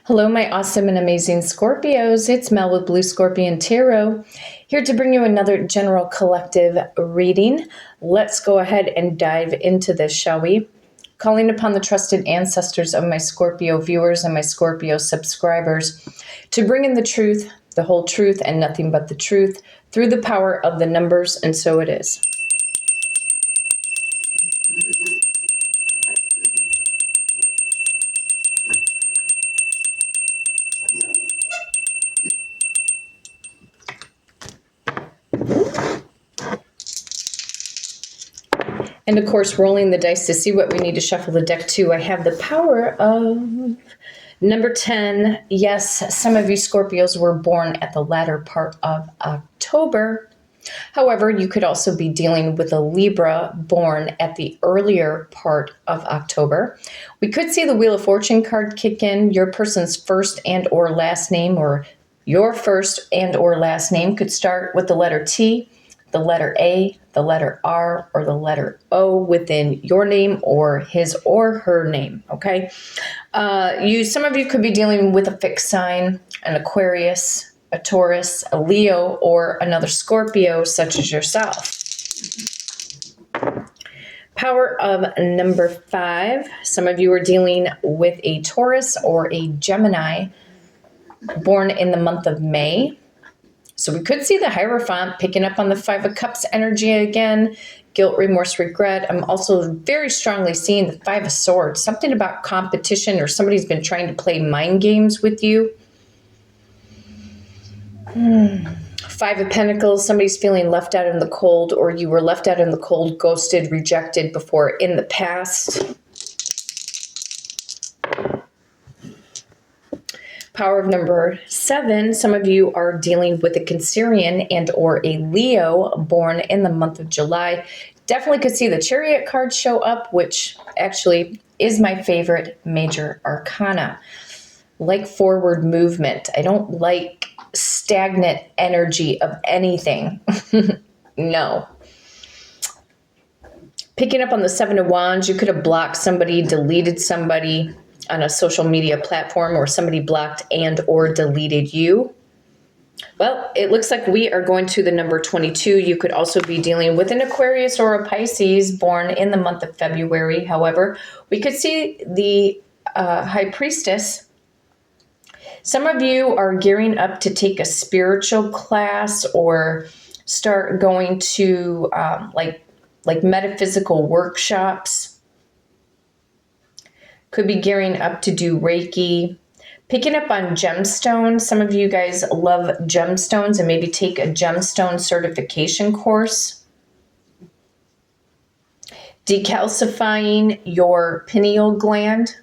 Hello, my awesome and amazing Scorpios. It's Mel with Blue Scorpion Tarot, here to bring you another general collective reading. Let's go ahead and dive into this, shall we? Calling upon the trusted ancestors of my Scorpio viewers and my Scorpio subscribers to bring in the truth, the whole truth, and nothing but the truth through the power of the numbers, and so it is. And of course, rolling the dice to see what we need to shuffle the deck to. I have the power of number 10. Yes, some of you Scorpios were born at the latter part of October. However, you could also be dealing with a Libra born at the earlier part of October. We could see the Wheel of Fortune card kick in. Your person's first and or last name, or your first and or last name, could start with the letter T, the letter A, the letter R, or the letter O within your name or his or her name, okay? Some of you could be dealing with a fixed sign, an Aquarius, a Taurus, a Leo, or another Scorpio, such as yourself. Power of number 5. Some of you are dealing with a Taurus or a Gemini born in the month of May. So we could see the Hierophant picking up on the 5 of Cups energy again. Guilt, remorse, regret. I'm also very strongly seeing the 5 of Swords. Something about competition, or somebody's been trying to play mind games with you. 5 of Pentacles. Somebody's feeling left out in the cold, or you were left out in the cold, ghosted, rejected before in the past. Power of number 7, some of you are dealing with a Cancerian and or a Leo born in the month of July. Definitely could see the Chariot card show up, which actually is my favorite major arcana. Like forward movement. I don't like stagnant energy of anything. No. Picking up on the 7 of Wands, you could have blocked somebody, deleted somebody on a social media platform, or somebody blocked and or deleted you. Well, it looks like we are going to the number 22. You could also be dealing with an Aquarius or a Pisces born in the month of February. However, we could see the High Priestess. Some of you are gearing up to take a spiritual class or start going to like metaphysical workshops. Could be gearing up to do Reiki. Picking up on gemstones. Some of you guys love gemstones and maybe take a gemstone certification course. Decalcifying your pineal gland.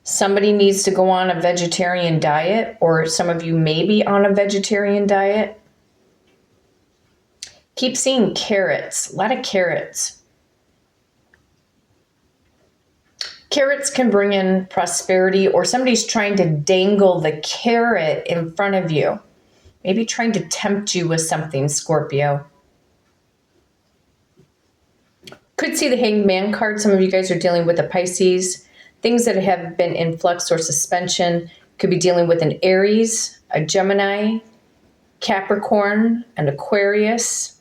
Somebody needs to go on a vegetarian diet, or some of you may be on a vegetarian diet. Keep seeing carrots, a lot of carrots. Carrots can bring in prosperity, or somebody's trying to dangle the carrot in front of you. Maybe trying to tempt you with something, Scorpio. Could see the Hanged Man card. Some of you guys are dealing with a Pisces. Things that have been in flux or suspension. Could be dealing with an Aries, a Gemini, Capricorn, an Aquarius.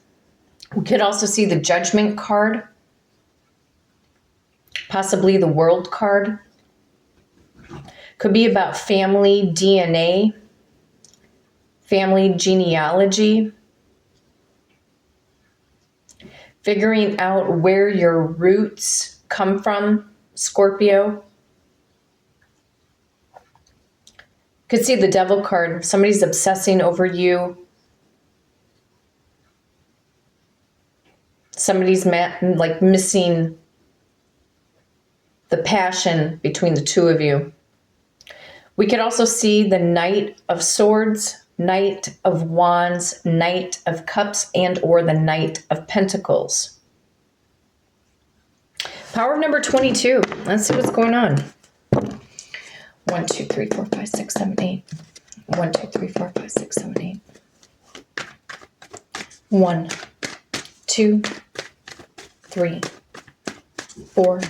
We could also see the Judgment card. Possibly the World card. Could be about family DNA, family genealogy. Figuring out where your roots come from, Scorpio. Could see the Devil card. Somebody's obsessing over you. Somebody's missing the passion between the two of you. We could also see the Knight of Swords, Knight of Wands, Knight of Cups, and or the Knight of Pentacles. Power of number 22. Let's see what's going on. 1, 2, 3, 4, 5, 6, 7, 8. 1, 2, 3, 4, 5, 6, 7, 8. 1, 2, 3, 4,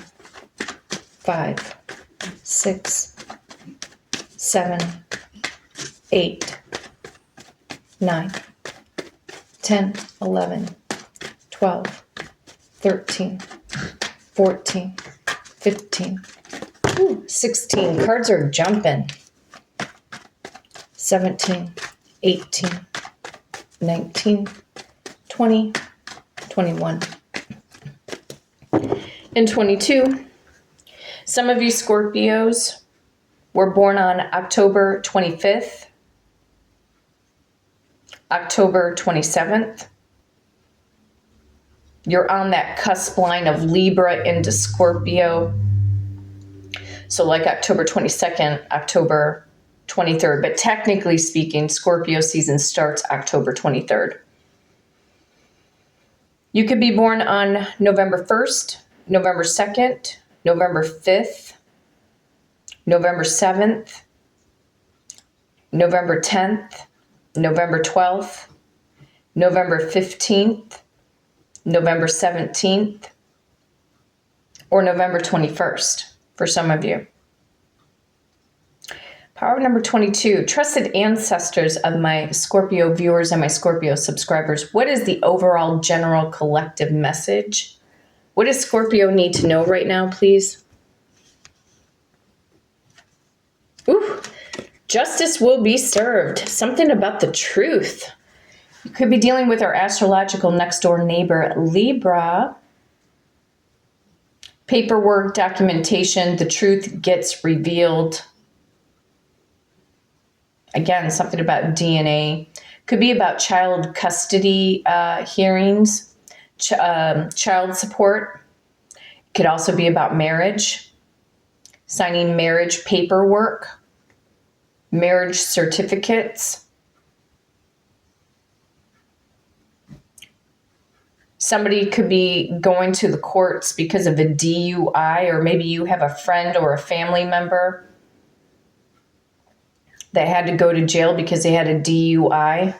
5, 6, 7, 8, 9, 10, 11, 12, 13, 14, 15, 16. Cards are jumping. 17, 18, 19, 20, 21, and 22. Some of you Scorpios were born on October 25th, October 27th. You're on that cusp line of Libra into Scorpio. So like October 22nd, October 23rd. But technically speaking, Scorpio season starts October 23rd. You could be born on November 1st, November 2nd, November 5th, November 7th, November 10th, November 12th, November 15th, November 17th, or November 21st for some of you. Power number 22, trusted ancestors of my Scorpio viewers and my Scorpio subscribers. What is the overall general collective message? What does Scorpio need to know right now, please? Ooh, justice will be served. Something about the truth. You could be dealing with our astrological next door neighbor, Libra. Paperwork, documentation, the truth gets revealed. Again, something about DNA. Could be about child custody hearings, child support. Could also be about marriage, signing marriage paperwork, marriage certificates. Somebody could be going to the courts because of a DUI, or maybe you have a friend or a family member that had to go to jail because they had a DUI.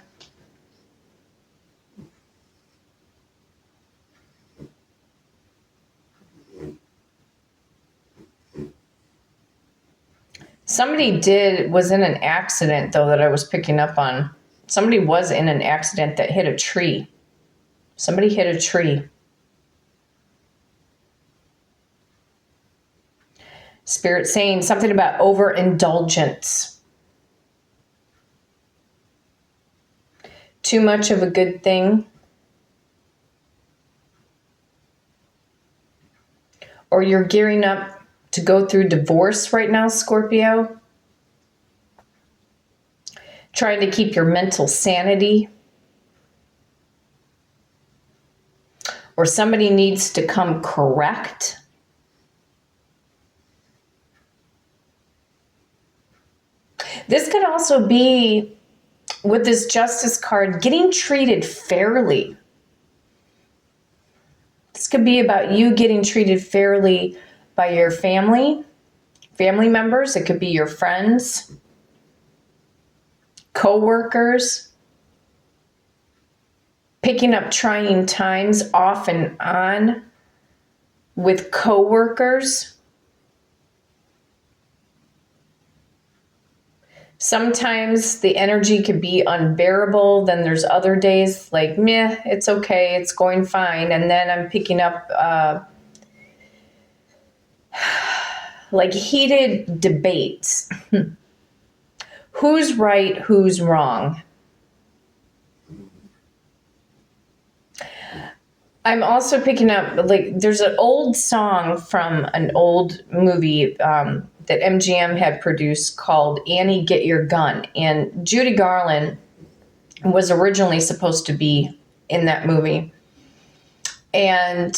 Somebody was in an accident, though, that I was picking up on. Somebody was in an accident that hit a tree. Somebody hit a tree. Spirit saying something about overindulgence. Too much of a good thing. Or you're gearing up to go through divorce right now, Scorpio. Trying to keep your mental sanity. Or somebody needs to come correct. This could also be, with this Justice card, getting treated fairly. This could be about you getting treated fairly by your family members. It could be your friends, co-workers, picking up trying times off and on with co-workers. Sometimes the energy could be unbearable. Then there's other days like, meh, it's okay, it's going fine. And then I'm picking up like heated debates. Who's right, who's wrong? I'm also picking up, like, there's an old song from an old movie that MGM had produced called Annie, Get Your Gun. And Judy Garland was originally supposed to be in that movie. And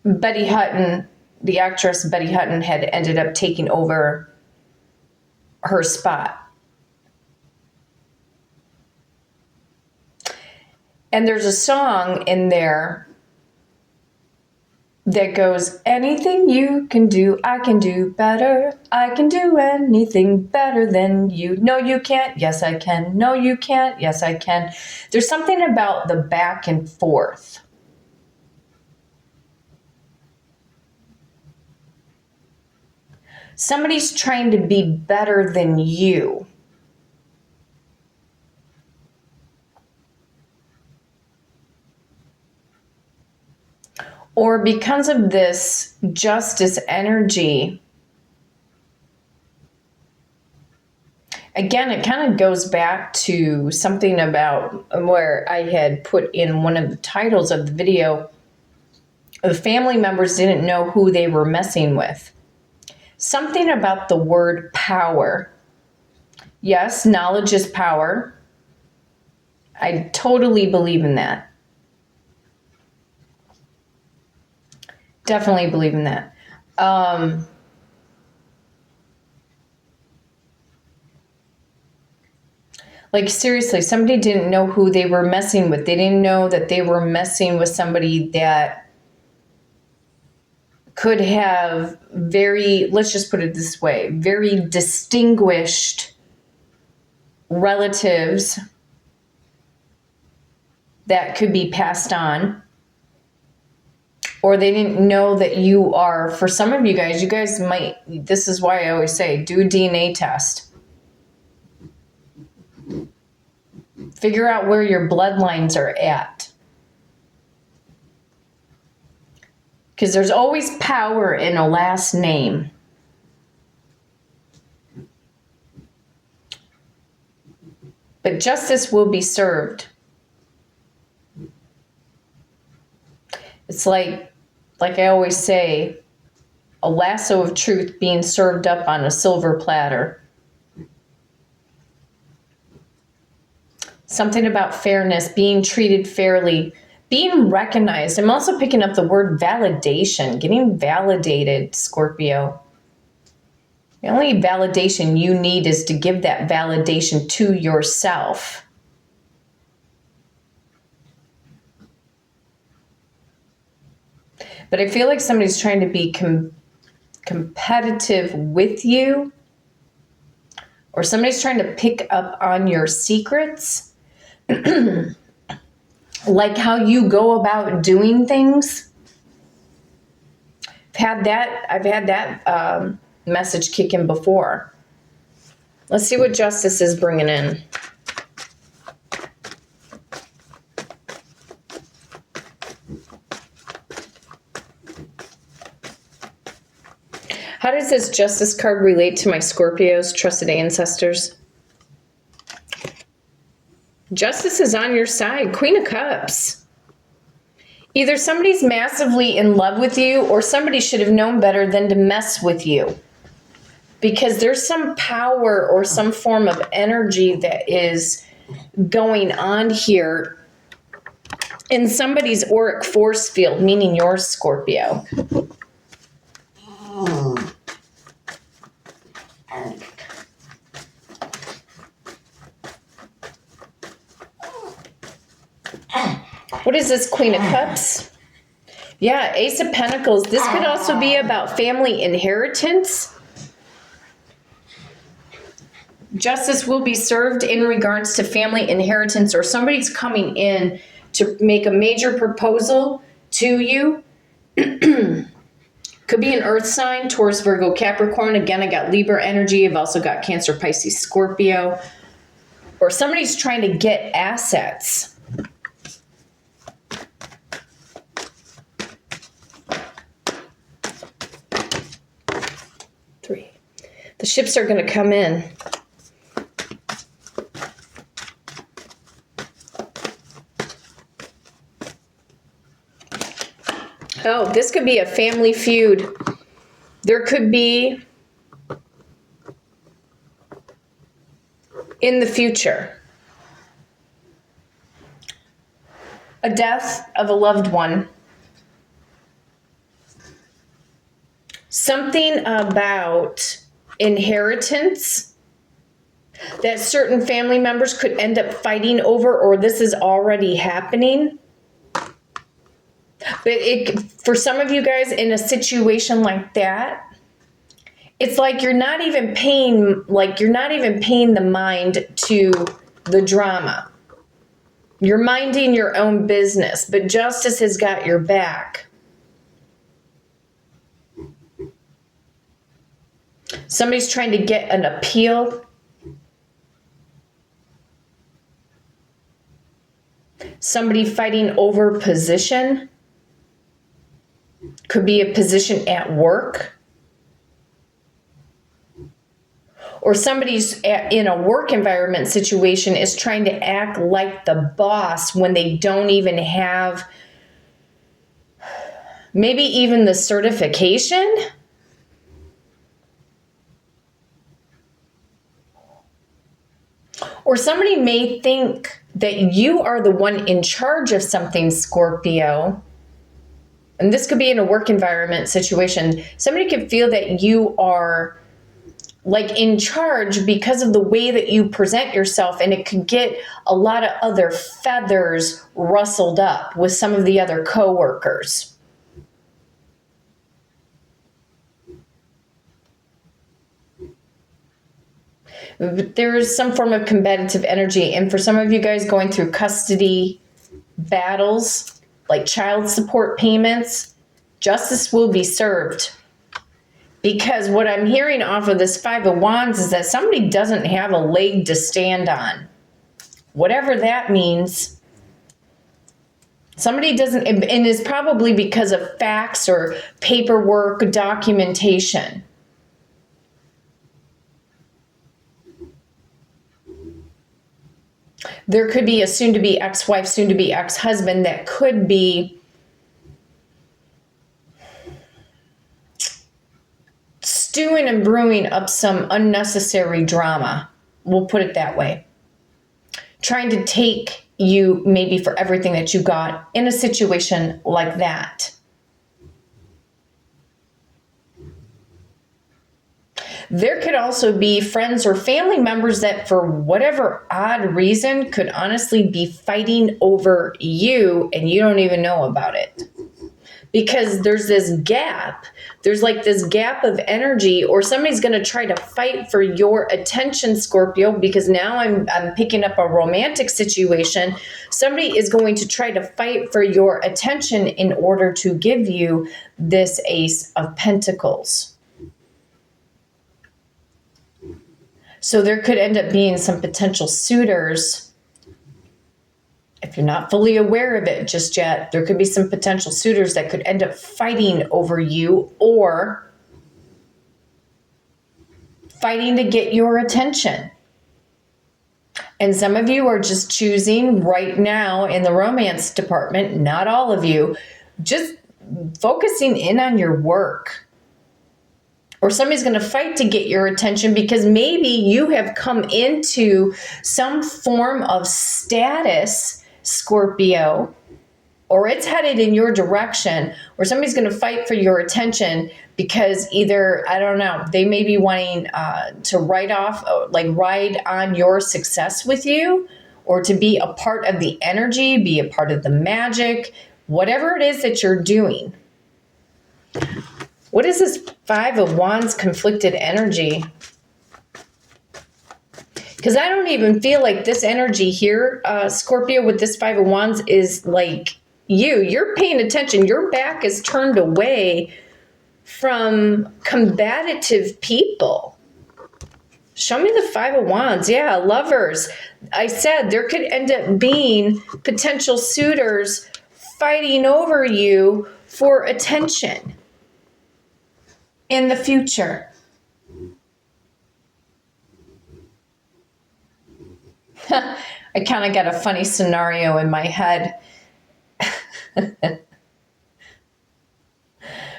Betty Hutton, the actress Betty Hutton, had ended up taking over her spot. And there's a song in there that goes, anything you can do, I can do better. I can do anything better than you. No, you can't. Yes, I can. No, you can't. Yes, I can. There's something about the back and forth. Somebody's trying to be better than you. Or because of this justice energy, again, it kind of goes back to something about where I had put in one of the titles of the video, the family members didn't know who they were messing with. Something about the word power. Yes, knowledge is power. I totally believe in that. Definitely believe in that. Like seriously, somebody didn't know who they were messing with. They didn't know that they were messing with somebody that could have very, let's just put it this way, very distinguished relatives that could be passed on. Or they didn't know that you are, for some of you guys might, this is why I always say, do a DNA test. Figure out where your bloodlines are at. Because there's always power in a last name. But justice will be served. It's like I always say, a lasso of truth being served up on a silver platter. Something about fairness, being treated fairly, being recognized. I'm also picking up the word validation, getting validated, Scorpio. The only validation you need is to give that validation to yourself. But I feel like somebody's trying to be competitive with you, or somebody's trying to pick up on your secrets, like how you go about doing things. I've had that message kick in before. Let's see what justice is bringing in. How does this justice card relate to my Scorpios, trusted ancestors? Justice is on your side. Queen of Cups. Either somebody's massively in love with you, or somebody should have known better than to mess with you. Because there's some power or some form of energy that is going on here in somebody's auric force field, meaning yours, Scorpio. What is this, Queen of Cups? Yeah, Ace of Pentacles. This could also be about family inheritance. Justice will be served in regards to family inheritance, or somebody's coming in to make a major proposal to you. Could be an earth sign, Taurus, Virgo, Capricorn. Again, I got Libra energy. I've also got Cancer, Pisces, Scorpio. Or somebody's trying to get assets. The ships are going to come in. Oh, this could be a family feud. There could be, in the future, a death of a loved one. Something about inheritance that certain family members could end up fighting over, or this is already happening. But for some of you guys in a situation like that, it's like you're not even paying the mind to the drama. You're minding your own business, but justice has got your back. Somebody's trying to get an appeal. Somebody fighting over position. Could be a position at work. Or somebody's in a work environment situation is trying to act like the boss when they don't even have maybe even the certification. Or somebody may think that you are the one in charge of something, Scorpio. And this could be in a work environment situation. Somebody could feel that you are like in charge because of the way that you present yourself, and it could get a lot of other feathers rustled up with some of the other coworkers. There is some form of combative energy, and for some of you guys going through custody battles, like child support payments, justice will be served. Because what I'm hearing off of this Five of Wands is that somebody doesn't have a leg to stand on. Whatever that means. Somebody doesn't, and it's probably because of facts or paperwork, documentation. There could be a soon-to-be ex-wife, soon-to-be ex-husband that could be stewing and brewing up some unnecessary drama. We'll put it that way. Trying to take you maybe for everything that you got in a situation like that. There could also be friends or family members that for whatever odd reason could honestly be fighting over you and you don't even know about it. Because there's this gap. There's like this gap of energy, or somebody's going to try to fight for your attention, Scorpio, because now I'm picking up a romantic situation. Somebody is going to try to fight for your attention in order to give you this Ace of Pentacles. So there could end up being some potential suitors. If you're not fully aware of it just yet, there could be some potential suitors that could end up fighting over you or fighting to get your attention. And some of you are just choosing right now in the romance department, not all of you, just focusing in on your work. Or somebody's going to fight to get your attention because maybe you have come into some form of status, Scorpio, or it's headed in your direction, or somebody's going to fight for your attention because either, I don't know, they may be wanting to ride on your success with you, or to be a part of the energy, be a part of the magic, whatever it is that you're doing. What is this Five of Wands conflicted energy? Because I don't even feel like this energy here, Scorpio, with this Five of Wands is like you're paying attention. Your back is turned away from combative people. Show me the Five of Wands. Yeah, lovers. I said there could end up being potential suitors fighting over you for attention in the future. I kind of got a funny scenario in my head.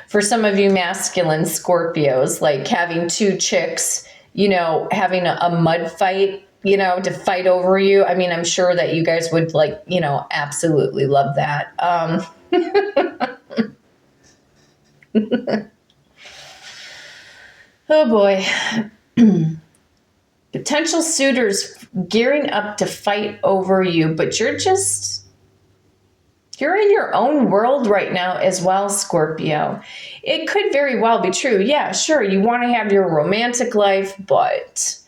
For some of you masculine Scorpios, like having two chicks, having a mud fight, to fight over you. I mean, I'm sure that you guys would absolutely love that. Oh boy. Potential suitors gearing up to fight over you, but you're in your own world right now as well, Scorpio. It could very well be true. Yeah, sure, you want to have your romantic life, but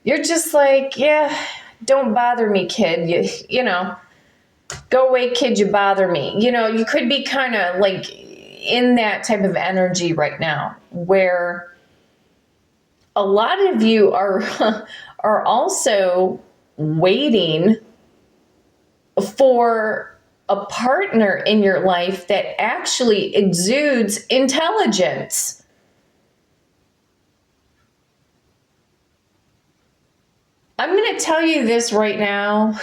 you're just like, yeah, don't bother me, kid. You know, go away, kid, you bother me. You could be kind of like in that type of energy right now where a lot of you are are also waiting for a partner in your life that actually exudes intelligence. I'm going to tell you this right now.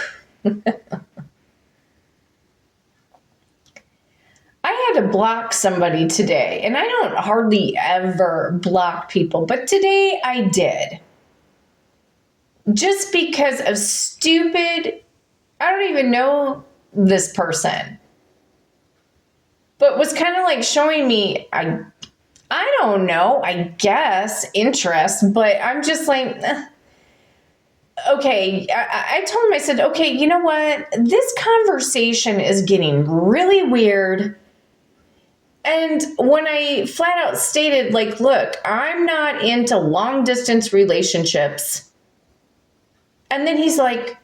I had to block somebody today, and I don't hardly ever block people, but today I did. Just because of stupid, I don't even know this person, but was kind of like showing me, I don't know, I guess, interest, but I'm just like, okay, I told him, I said, okay, you know what? This conversation is getting really weird. And when I flat out stated, like, look, I'm not into long distance relationships. And then he's like,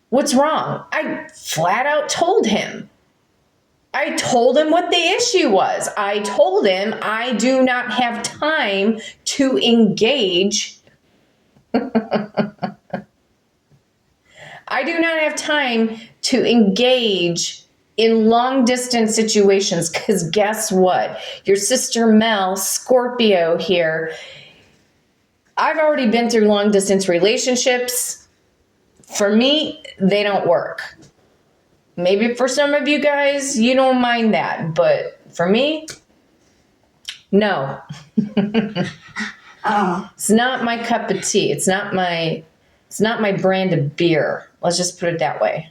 what's wrong? I flat out told him. I told him what the issue was. I told him I do not have time to engage. I do not have time to engage in long distance situations, because guess what? Your sister Mel, Scorpio here, I've already been through long distance relationships. For me, they don't work. Maybe for some of you guys, you don't mind that, but for me, no. It's not my cup of tea. It's not my brand of beer. Let's just put it that way.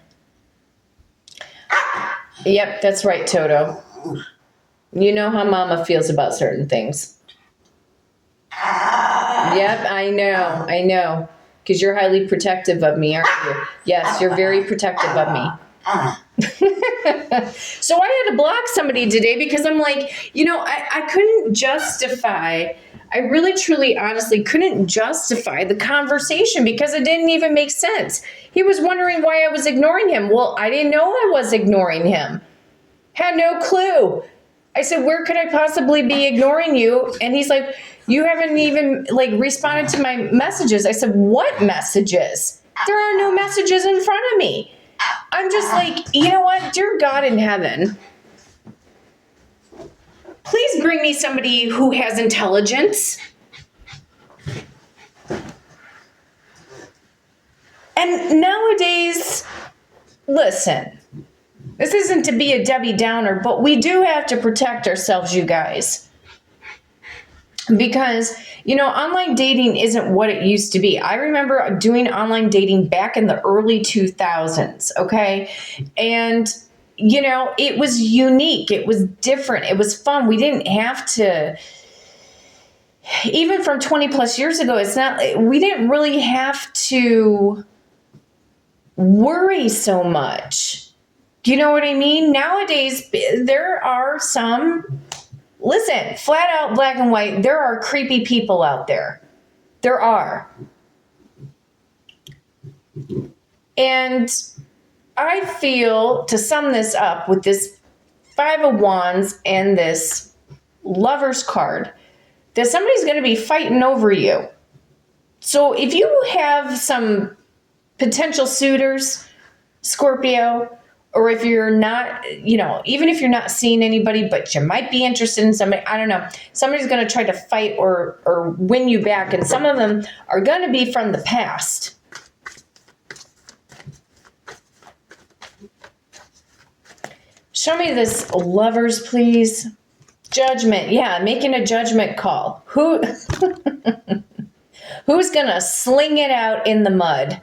Yep, that's right, Toto. You know how Mama feels about certain things. Yep, I know. Because you're highly protective of me, aren't you? Yes, you're very protective of me. So I had to block somebody today because I'm like, I couldn't justify, I really, truly, honestly couldn't justify the conversation because it didn't even make sense. He was wondering why I was ignoring him. Well, I didn't know I was ignoring him. Had no clue. I said, where could I possibly be ignoring you? And he's like, you haven't even responded to my messages. I said, what messages? There are no messages in front of me. I'm just like, you know what? Dear God in heaven, please bring me somebody who has intelligence. And nowadays, listen, this isn't to be a Debbie Downer, but we do have to protect ourselves, you guys. Because, online dating isn't what it used to be. I remember doing online dating back in the early 2000s, okay? And, it was unique. It was different. It was fun. We didn't have to, even from 20 plus years ago, we didn't really have to worry so much. Do you know what I mean? Nowadays, there are some... Listen, flat out black and white, there are creepy people out there. There are. And I feel, to sum this up with this Five of Wands and this Lover's card, that somebody's going to be fighting over you. So if you have some potential suitors, Scorpio, or if you're not, even if you're not seeing anybody, but you might be interested in somebody, I don't know, somebody's going to try to fight or win you back. And some of them are going to be from the past. Show me this Lovers, please. Judgment. Yeah, making a judgment call. Who's going to sling it out in the mud?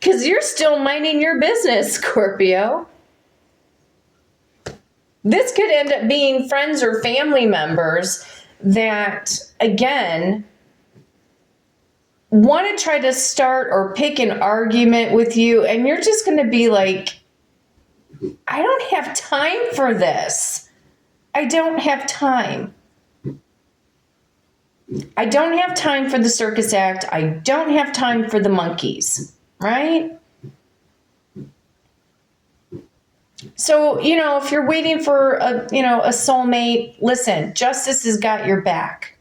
Because you're still minding your business, Scorpio. This could end up being friends or family members that, again, want to try to start or pick an argument with you, and you're just going to be like, I don't have time for this. I don't have time. I don't have time for the circus act. I don't have time for the monkeys. Right? So, if you're waiting for a soulmate, listen, justice has got your back.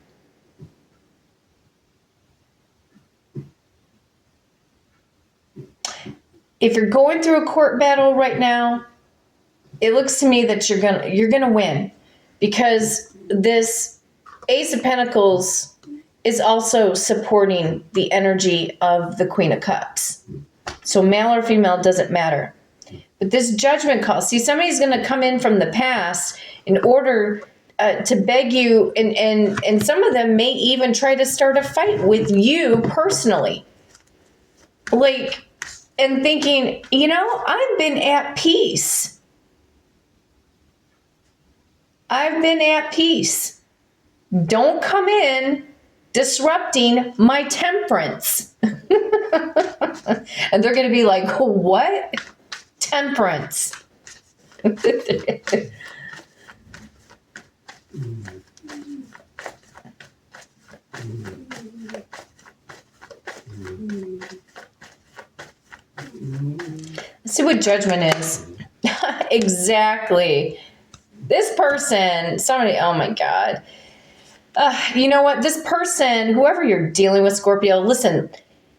If you're going through a court battle right now, it looks to me that you're gonna win, because this Ace of Pentacles is also supporting the energy of the Queen of Cups. So male or female doesn't matter. But this judgment call, see, somebody's going to come in from the past in order to beg you, and some of them may even try to start a fight with you personally. Like, and thinking, I've been at peace. I've been at peace. Don't come in disrupting my temperance. And they're going to be like, what? Temperance. Let's see what judgment is. Exactly. This person, somebody, oh my God. You know what? This person, whoever you're dealing with, Scorpio, listen,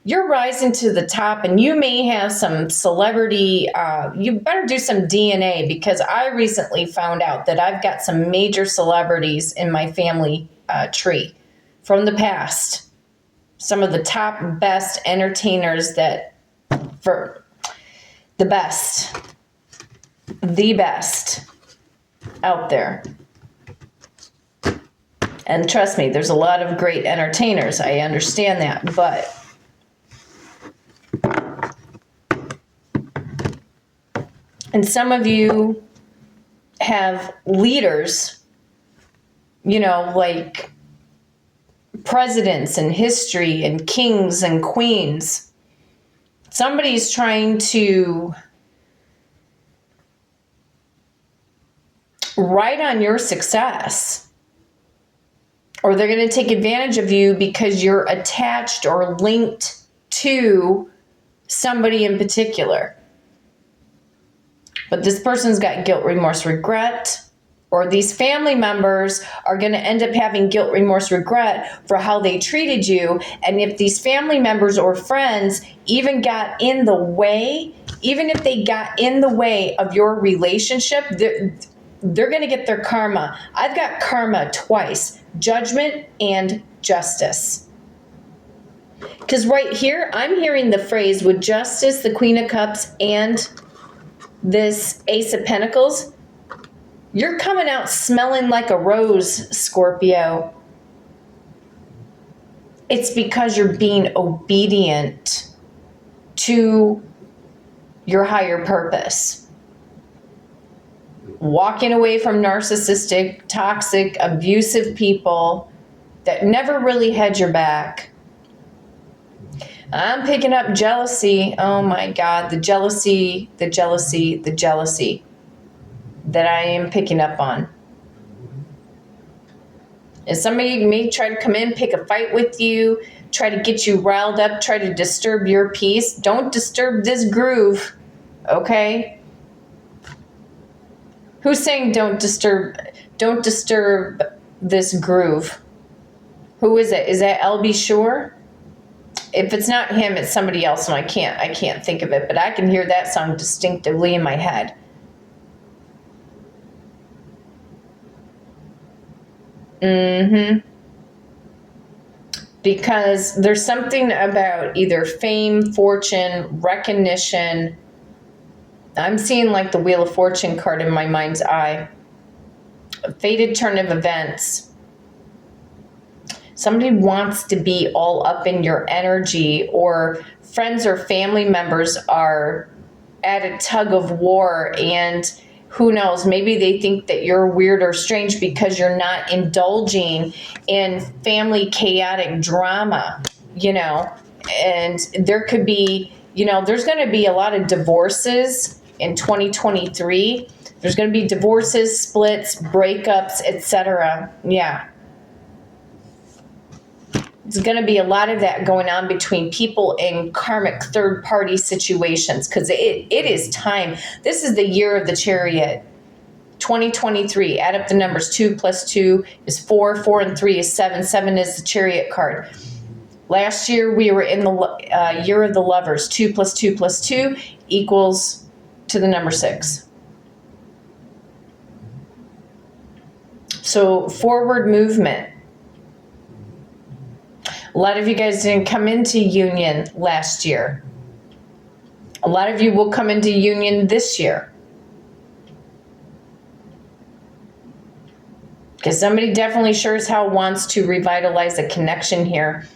you're rising to the top, and you may have some celebrity. You better do some DNA, because I recently found out that I've got some major celebrities in my family tree from the past. Some of the top best entertainers for the best out there. And trust me, there's a lot of great entertainers. I understand that, but and some of you have leaders, like presidents in history and kings and queens. Somebody's trying to ride on your success. Or they're going to take advantage of you because you're attached or linked to somebody in particular. But this person's got guilt, remorse, regret, or these family members are going to end up having guilt, remorse, regret for how they treated you. And if these family members or friends even got in the way, even if they got in the way of your relationship, they're going to get their karma. I've got karma twice, judgment and justice. Because right here, I'm hearing the phrase with justice, the Queen of Cups, and this Ace of Pentacles. You're coming out smelling like a rose, Scorpio. It's because you're being obedient to your higher purpose. Walking away from narcissistic, toxic, abusive people that never really had your back. I'm picking up jealousy. Oh my God, the jealousy that I am picking up on. And somebody may try to come in, pick a fight with you, try to get you riled up, try to disturb your peace. Don't disturb this groove, okay? Who's saying don't disturb this groove? Who is it? Is that LB Shore? If it's not him, it's somebody else, and I can't think of it, but I can hear that song distinctively in my head. Because there's something about either fame, fortune, recognition. I'm seeing like the Wheel of Fortune card in my mind's eye. A fated turn of events. Somebody wants to be all up in your energy, or friends or family members are at a tug of war, and who knows, maybe they think that you're weird or strange because you're not indulging in family chaotic drama, and there could be, there's going to be a lot of divorces in 2023. There's going to be divorces, splits, breakups, etc. Yeah. There's going to be a lot of that going on between people in karmic third-party situations, because it is time. This is the year of the Chariot. 2023. Add up the numbers. 2 + 2 is 4. 4 and 3 is 7. 7 is the Chariot card. Last year, we were in the year of the lovers. 2 plus 2 plus 2 equals to the number 6. So forward movement. A lot of you guys didn't come into union last year. A lot of you will come into union this year. Because somebody definitely sure as hell wants to revitalize a connection here.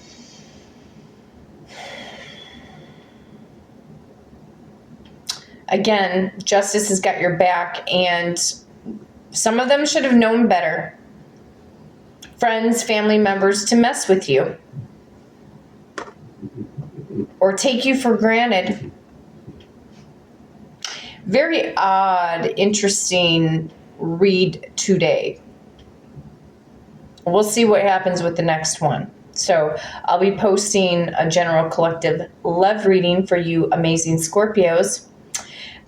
Again, justice has got your back, and some of them should have known better. Friends, family members to mess with you or take you for granted. Very odd, interesting read today. We'll see what happens with the next one. So I'll be posting a general collective love reading for you amazing Scorpios.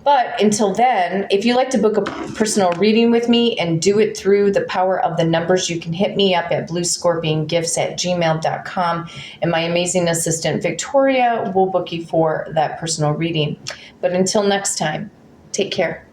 But until then, if you'd like to book a personal reading with me and do it through the power of the numbers, you can hit me up at bluescorpiongifts@gmail.com. And my amazing assistant, Victoria, will book you for that personal reading. But until next time, take care.